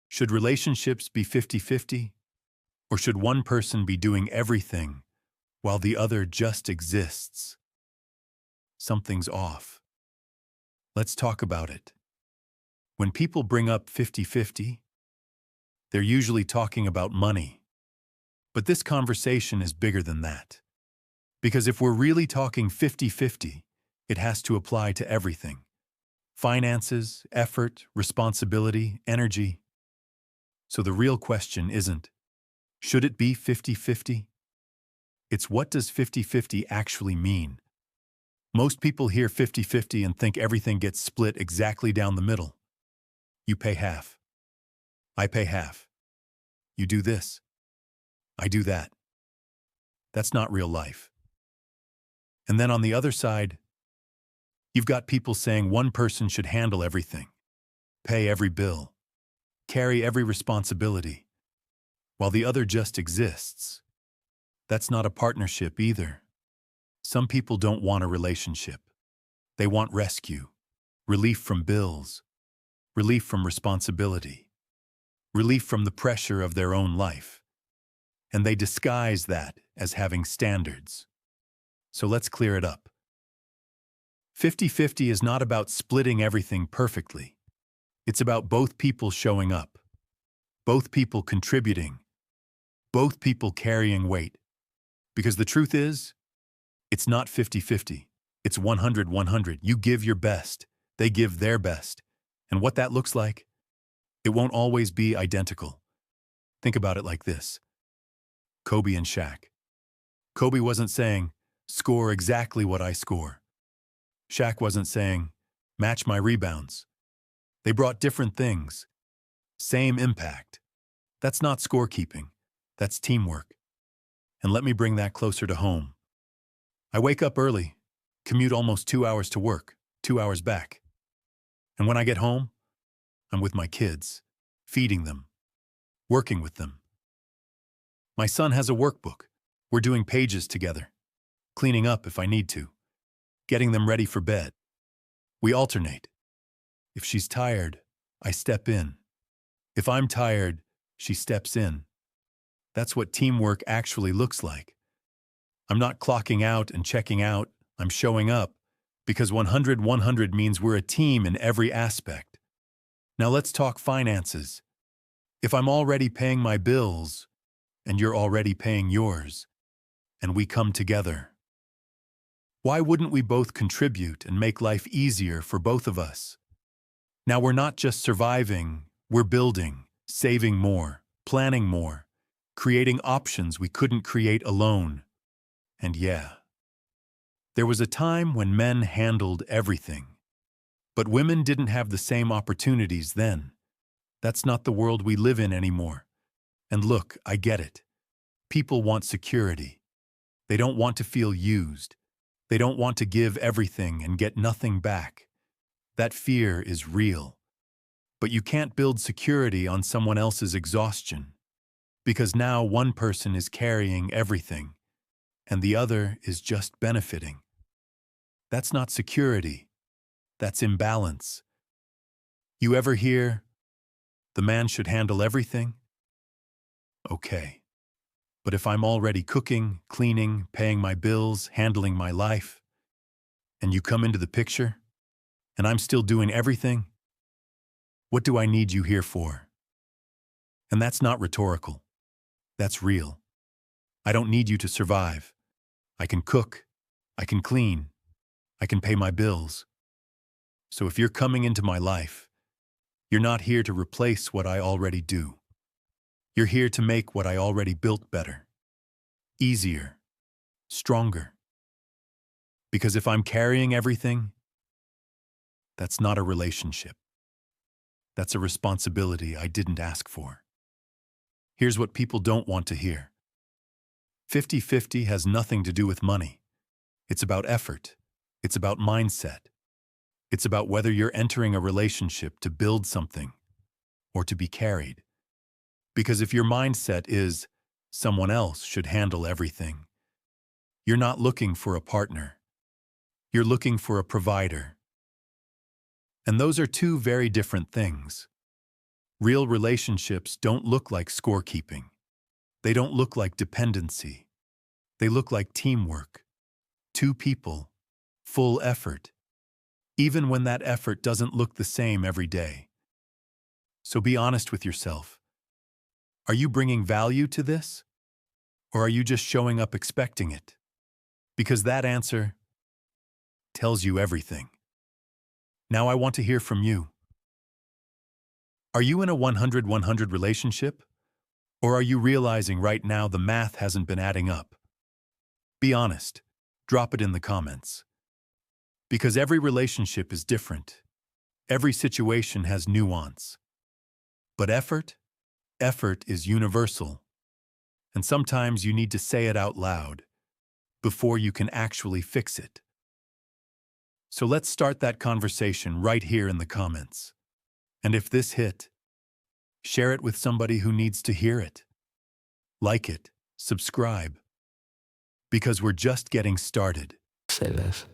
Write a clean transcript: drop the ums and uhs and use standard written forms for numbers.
Should relationships be 50-50? Or should one person be doing everything while the other just exists? Something's off. Let's talk about it. When people bring up 50-50, they're usually talking about money. But this conversation is bigger than that. Because if we're really talking 50-50, it has to apply to everything. Finances, effort, responsibility, energy. So the real question isn't, should it be 50-50? It's what does 50-50 actually mean? Most people hear 50-50 and think everything gets split exactly down the middle. You pay half. I pay half. You do this. I do that. That's not real life. And then on the other side, you've got people saying one person should handle everything, pay every bill, carry every responsibility, while the other just exists. That's not a partnership either. Some people don't want a relationship. They want rescue, relief from bills, relief from responsibility, relief from the pressure of their own life. And they disguise that as having standards. So let's clear it up. 50-50 is not about splitting everything perfectly. It's about both people showing up, both people contributing, both people carrying weight. Because the truth is, it's not 50-50. It's 100-100. You give your best, they give their best. And what that looks like, it won't always be identical. Think about it like this. Kobe and Shaq. Kobe wasn't saying, score exactly what I score. Shaq wasn't saying, match my rebounds. They brought different things. Same impact. That's not scorekeeping. That's teamwork. And let me bring that closer to home. I wake up early, commute almost 2 hours to work, 2 hours back. And when I get home, I'm with my kids, feeding them, working with them. My son has a workbook. We're doing pages together, cleaning up if I need to, getting them ready for bed. We alternate. If she's tired, I step in. If I'm tired, she steps in. That's what teamwork actually looks like. I'm not clocking out and checking out. I'm showing up because 100-100 means we're a team in every aspect. Now let's talk finances. If I'm already paying my bills and you're already paying yours, and we come together, why wouldn't we both contribute and make life easier for both of us? Now we're not just surviving, we're building, saving more, planning more, creating options we couldn't create alone. And yeah, there was a time when men handled everything. But women didn't have the same opportunities then. That's not the world we live in anymore. And look, I get it. People want security. They don't want to feel used. They don't want to give everything and get nothing back. That fear is real. But you can't build security on someone else's exhaustion. Because now one person is carrying everything, and the other is just benefiting. That's not security. That's imbalance. You ever hear, the man should handle everything? Okay. But if I'm already cooking, cleaning, paying my bills, handling my life, and you come into the picture, and I'm still doing everything, what do I need you here for? And that's not rhetorical. That's real. I don't need you to survive. I can cook. I can clean. I can pay my bills. So if you're coming into my life, you're not here to replace what I already do. You're here to make what I already built better, easier, stronger. Because if I'm carrying everything, that's not a relationship. That's a responsibility I didn't ask for. Here's what people don't want to hear. 50-50 has nothing to do with money. It's about effort. It's about mindset. It's about whether you're entering a relationship to build something or to be carried. Because if your mindset is, someone else should handle everything, you're not looking for a partner. You're looking for a provider. And those are two very different things. Real relationships don't look like scorekeeping. They don't look like dependency. They look like teamwork. Two people, full effort, even when that effort doesn't look the same every day. So be honest with yourself. Are you bringing value to this? Or are you just showing up expecting it? Because that answer tells you everything. Now I want to hear from you. Are you in a 100-100 relationship? Or are you realizing right now the math hasn't been adding up? Be honest. Drop it in the comments. Because every relationship is different. Every situation has nuance. But effort is universal. And sometimes you need to say it out loud before you can actually fix it. So let's start that conversation right here in the comments. And if this hit, share it with somebody who needs to hear it. Like it, subscribe, because we're just getting started. Say this.